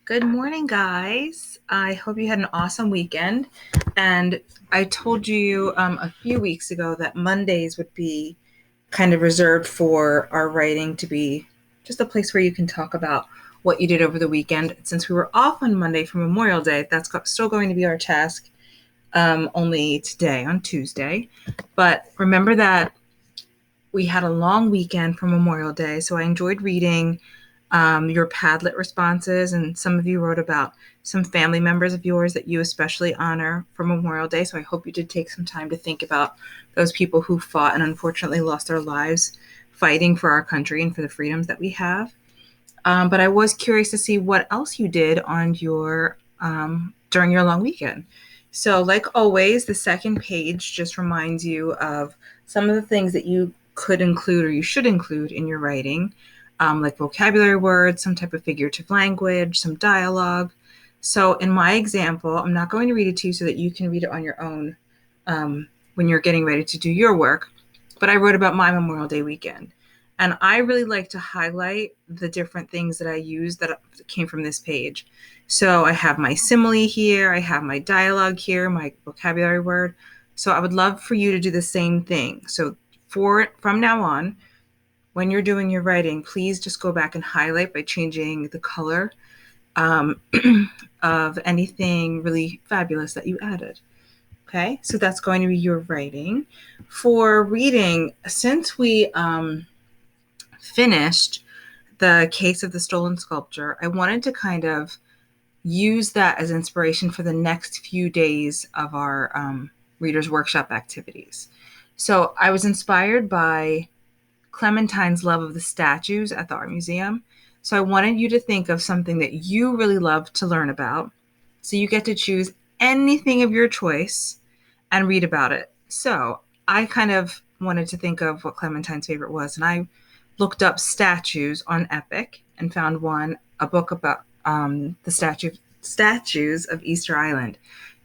Good morning, guys. I hope you had an awesome weekend. And I told you a few weeks ago that Mondays would be kind of reserved for our writing to be just a place where you can talk about what you did over the weekend. Since we were off on Monday for Memorial Day, that's still going to be our task, only today on Tuesday. But remember that we had a long weekend for Memorial Day, so I enjoyed reading your Padlet responses, and some of you wrote about some family members of yours that you especially honor for Memorial Day. So I hope you did take some time to think about those people who fought and unfortunately lost their lives fighting for our country and for the freedoms that we have. But I was curious to see what else you did on your during your long weekend. So, like always, the second page just reminds you of some of the things that you could include or you should include in your writing, like vocabulary words, some type of figurative language, some dialogue. So, in my example, I'm not going to read it to you so that you can read it on your own when you're getting ready to do your work. But I wrote about my Memorial Day weekend. And I really like to highlight the different things that I use that came from this page. So I have my simile here, I have my dialogue here, my vocabulary word. So I would love for you to do the same thing. So from now on, when you're doing your writing, please just go back and highlight by changing the color um, of anything really fabulous that you added. Okay, so that's going to be your writing. For reading, since we finished the case of the stolen sculpture, I wanted to kind of use that as inspiration for the next few days of our Reader's Workshop activities. So I was inspired by Clementine's love of the statues at the art museum. So I wanted you to think of something that you really love to learn about. So you get to choose anything of your choice and read about it. So I kind of wanted to think of what Clementine's favorite was, and I looked up statues on Epic and found a book about the statues of Easter Island.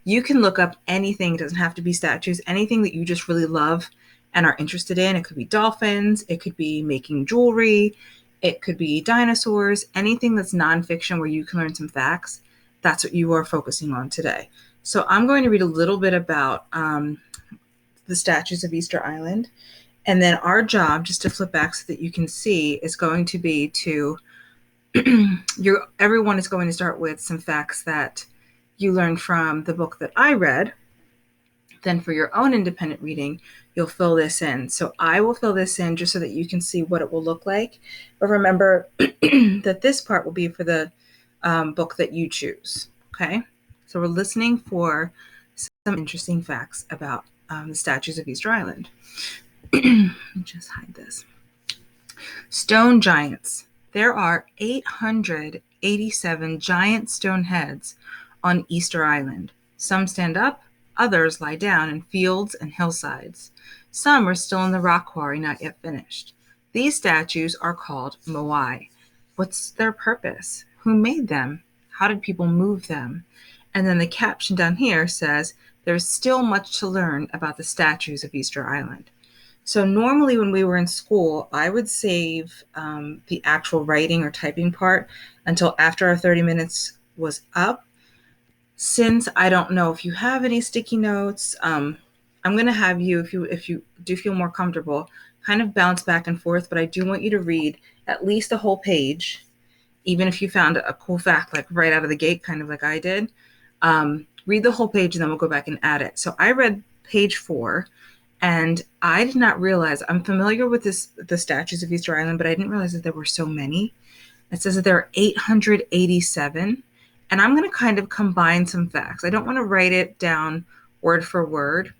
You can look up anything, it doesn't have to be statues, anything that you just really love and are interested in. It could be dolphins, it could be making jewelry, it could be dinosaurs, anything that's nonfiction where you can learn some facts. That's what you are focusing on today. So I'm going to read a little bit about the statues of Easter Island. And then our job, just to flip back so that you can see, is going to be to everyone is going to start with some facts that you learned from the book that I read. Then for your own independent reading, you'll fill this in. So I will fill this in just so that you can see what it will look like. But remember that this part will be for the book that you choose. Okay? So we're listening for some interesting facts about the statues of Easter Island. Let me just hide this. Stone giants. There are 887 giant stone heads on Easter Island. Some stand up, others lie down in fields and hillsides. Some are still in the rock quarry, not yet finished. These statues are called moai. What's their purpose? Who made them? How did people move them? And then the caption down here says, there's still much to learn about the statues of Easter Island. So normally when we were in school, I would save the actual writing or typing part until after our 30 minutes was up. Since I don't know if you have any sticky notes, I'm going to have you, if you do feel more comfortable, kind of bounce back and forth, but I do want you to read at least a whole page, even if you found a cool fact, like right out of the gate, kind of like I did. Read the whole page and then we'll go back and add it. So I read page 4. And I did not realize, I'm familiar with the statues of Easter Island, but I didn't realize that there were so many. It says that there are 887. And I'm going to kind of combine some facts. I don't want to write it down word for word,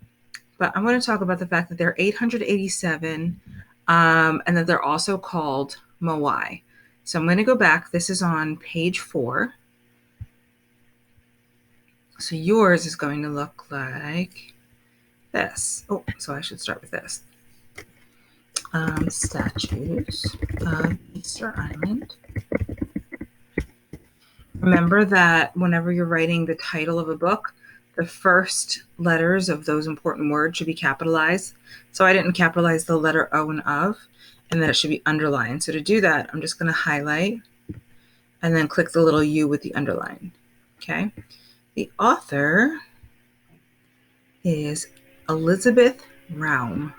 but I'm going to talk about the fact that there are 887 and that they're also called moai. So I'm going to go back. This is on page 4. So yours is going to look like this. Oh, so I should start with this. Statues of Easter Island. Remember that whenever you're writing the title of a book, the first letters of those important words should be capitalized. So I didn't capitalize the letter O and of, and then it should be underlined. So to do that, I'm just going to highlight and then click the little U with the underline. Okay. The author is Elizabeth Raum.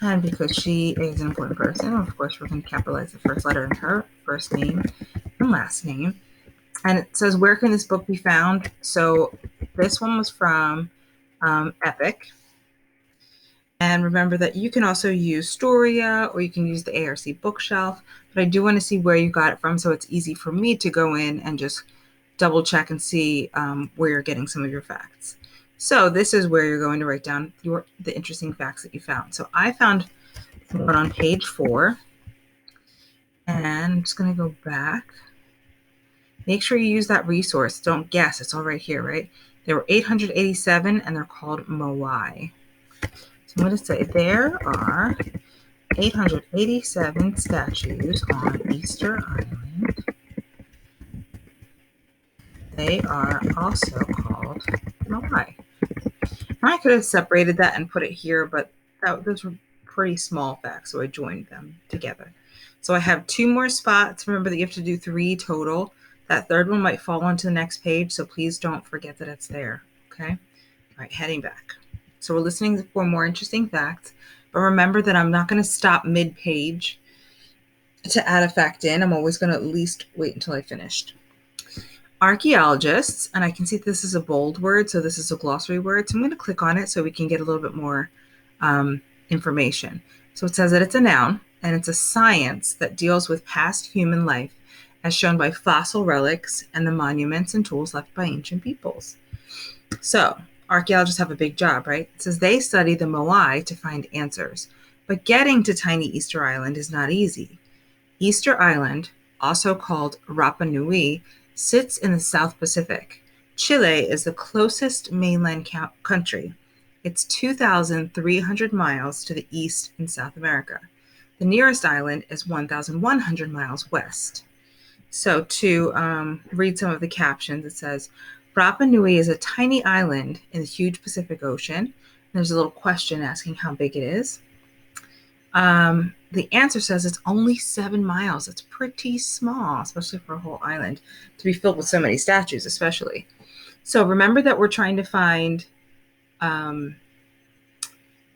And because she is an important person, of course, we're going to capitalize the first letter in her first name and last name. And it says, where can this book be found? So this one was from Epic. And remember that you can also use Storia or you can use the ARC bookshelf. But I do want to see where you got it from so it's easy for me to go in and just double check and see where you're getting some of your facts. So this is where you're going to write down the interesting facts that you found. So I found one on page 4. And I'm just going to go back. Make sure you use that resource. Don't guess. It's all right here, right? There were 887, and they're called moai. So I'm going to say there are 887 statues on Easter Island. They are also called moai. I could have separated that and put it here, but those were pretty small facts, so I joined them together. So I have 2 more spots. Remember that you have to do 3 total. That third one might fall onto the next page, so please don't forget that it's there, okay? All right, heading back. So we're listening for more interesting facts, but remember that I'm not going to stop mid-page to add a fact in. I'm always going to at least wait until I finished. Archaeologists, and I can see this is a bold word, so this is a glossary word. So I'm going to click on it so we can get a little bit more information. So it says that it's a noun, and it's a science that deals with past human life as shown by fossil relics and the monuments and tools left by ancient peoples. So archaeologists have a big job, right? It says they study the moai to find answers, but getting to tiny Easter Island is not easy. Easter Island, also called Rapa Nui, sits in the South Pacific. Chile is the closest mainland country. It's 2,300 miles to the east in South America. The nearest island is 1,100 miles west. So to read some of the captions, it says, Rapa Nui is a tiny island in the huge Pacific Ocean. There's a little question asking how big it is. The answer says it's only 7 miles. It's pretty small, especially for a whole island, to be filled with so many statues, especially. So remember that we're trying to find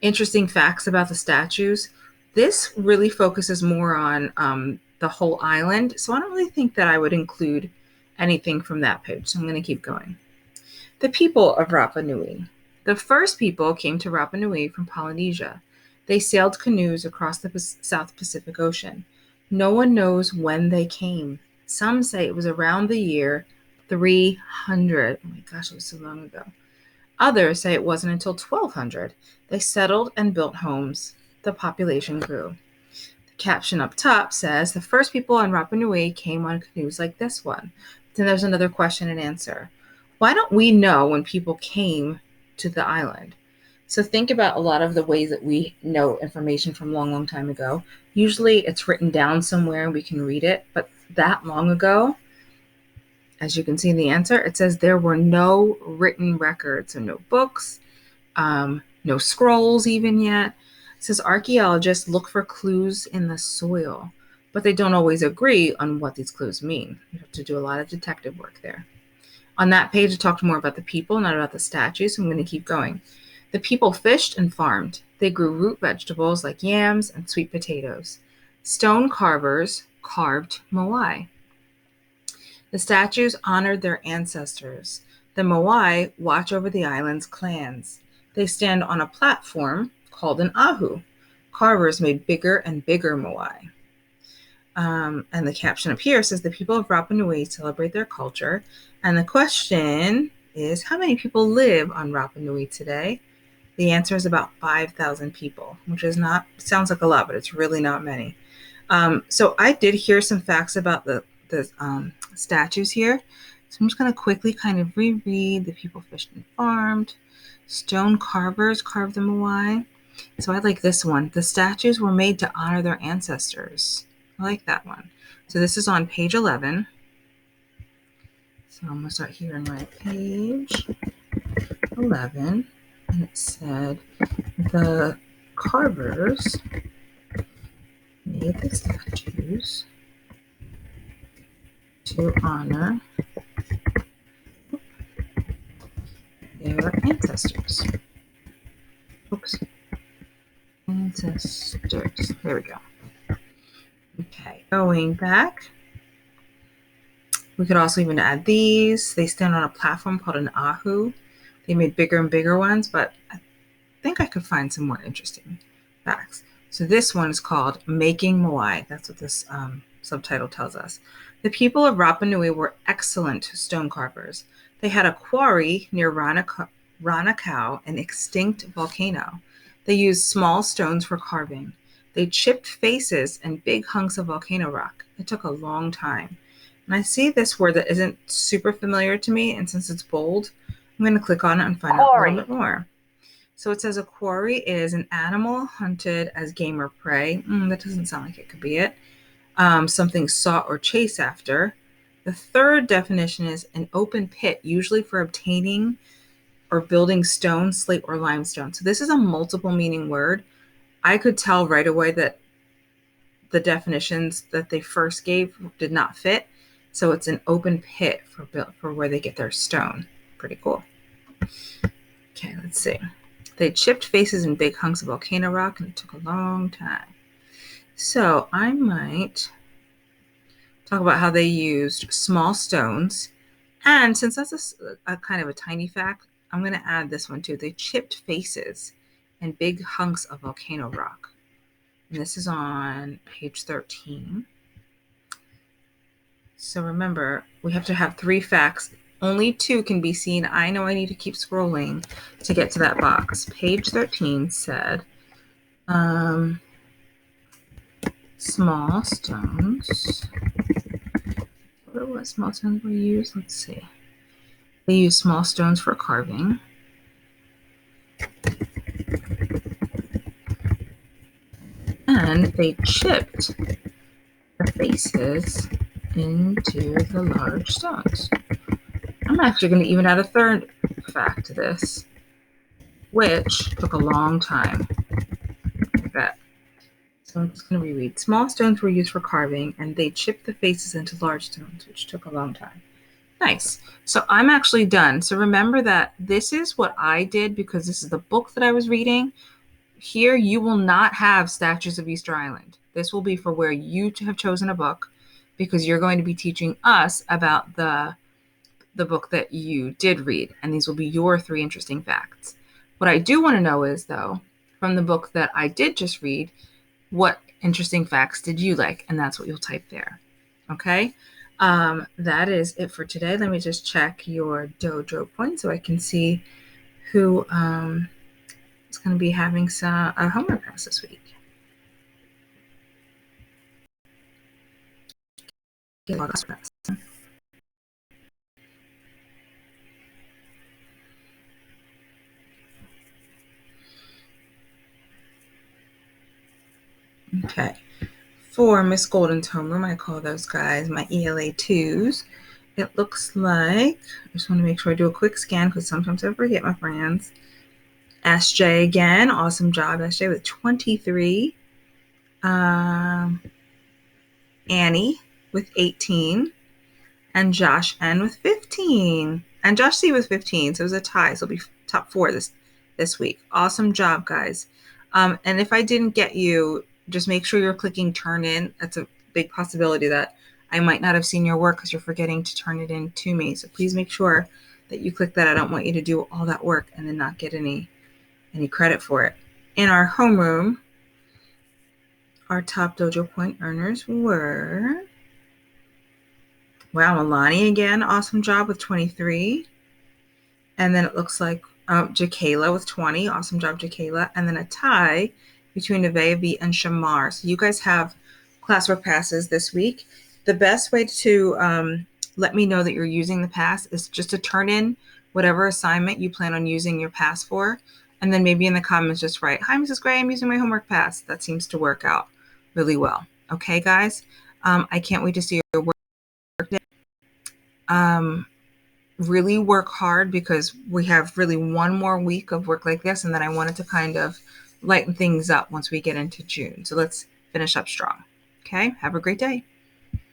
interesting facts about the statues. This really focuses more on the whole island, so I don't really think that I would include anything from that page, so I'm going to keep going. The people of Rapa Nui. The first people came to Rapa Nui from Polynesia. They sailed canoes across the South Pacific Ocean. No one knows when they came. Some say it was around the year 300. Oh my gosh, it was so long ago. Others say it wasn't until 1200. They settled and built homes. The population grew. The caption up top says, the first people on Rapa Nui came on canoes like this one. Then there's another question and answer. Why don't we know when people came to the island? So think about a lot of the ways that we know information from a long, long time ago. Usually it's written down somewhere and we can read it, but that long ago, as you can see in the answer, it says there were no written records, so no books, no scrolls even yet. It says archaeologists look for clues in the soil, but they don't always agree on what these clues mean. You have to do a lot of detective work there. On that page, it talked more about the people, not about the statues, so I'm going to keep going. The people fished and farmed. They grew root vegetables like yams and sweet potatoes. Stone carvers carved moai. The statues honored their ancestors. The moai watch over the island's clans. They stand on a platform called an ahu. Carvers made bigger and bigger moai. And the caption up here says the people of Rapa Nui celebrate their culture. And the question is, how many people live on Rapa Nui today? The answer is about 5,000 people, which is not, sounds like a lot, but it's really not many. So I did hear some facts about the statues here. So I'm just going to quickly kind of reread. The people fished and farmed. Stone carvers carved the moai. So I like this one. The statues were made to honor their ancestors. I like that one. So this is on page 11. So I'm going to start here and write page 11. And it said the carvers made the statues to honor their ancestors. Oops. Ancestors. There we go. Okay, going back. We could also even add these. They stand on a platform called an ahu. They made bigger and bigger ones, but I think I could find some more interesting facts. So this one is called Making Moai. That's what this subtitle tells us. The people of Rapa Nui were excellent stone carvers. They had a quarry near Ranakau, an extinct volcano. They used small stones for carving. They chipped faces and big hunks of volcano rock. It took a long time. And I see this word that isn't super familiar to me, and since it's bold, I'm going to click on it and find out a little bit more. So it says a quarry is an animal hunted as game or prey. That doesn't sound like it could be it. Something sought or chased after. The third definition is an open pit, usually for obtaining or building stone, slate, or limestone. So this is a multiple meaning word. I could tell right away that the definitions that they first gave did not fit. So it's an open pit for where they get their stone. Pretty cool. Okay, let's see. They chipped faces in big hunks of volcano rock, and it took a long time. So I might talk about how they used small stones. And since that's a kind of a tiny fact, I'm going to add this one too. They chipped faces in big hunks of volcano rock. And this is on page 13. So remember, we have to have 3 facts. Only 2 can be seen. I know I need to keep scrolling to get to that box. Page 13 said, small stones. What small stones were used? Let's see. They used small stones for carving. And they chipped the faces into the large stones. I'm actually going to even add a third fact to this, which took a long time. Like that. So I'm just going to reread. Small stones were used for carving, and they chipped the faces into large stones, which took a long time. Nice. So I'm actually done. So remember that this is what I did because this is the book that I was reading. Here, you will not have Statues of Easter Island. This will be for where you have chosen a book because you're going to be teaching us about the book that you did read. And these will be your 3 interesting facts. What I do want to know is, though, from the book that I did just read, what interesting facts did you like? And that's what you'll type there. Okay? That is it for today. Let me just check your dojo points so I can see who is going to be having a homework class this week. Okay. For Miss Golden's homeroom, I call those guys my ELA 2s. It looks like, I just want to make sure I do a quick scan because sometimes I forget my friends. SJ again, awesome job, SJ, with 23. Annie with 18. And Josh N with 15. And Josh C with 15. So it was a tie. So it'll be top 4 this week. Awesome job, guys. And if I didn't get you, just make sure you're clicking turn in. That's a big possibility that I might not have seen your work because you're forgetting to turn it in to me. So please make sure that you click that. I don't want you to do all that work and then not get any credit for it. In our homeroom, our top dojo point earners were, wow, Milani again, awesome job with 23. And then it looks like Jakayla with 20, awesome job, Jakayla. And then a tie between Nevaeh V and Shamar. So you guys have classwork passes this week. The best way to let me know that you're using the pass is just to turn in whatever assignment you plan on using your pass for. And then maybe in the comments, just write, "Hi, Mrs. Gray, I'm using my homework pass." That seems to work out really well. Okay, guys? I can't wait to see your work today. Really work hard because we have really one more week of work like this. And then I wanted to kind of lighten things up once we get into June. So let's finish up strong. Okay? Have a great day.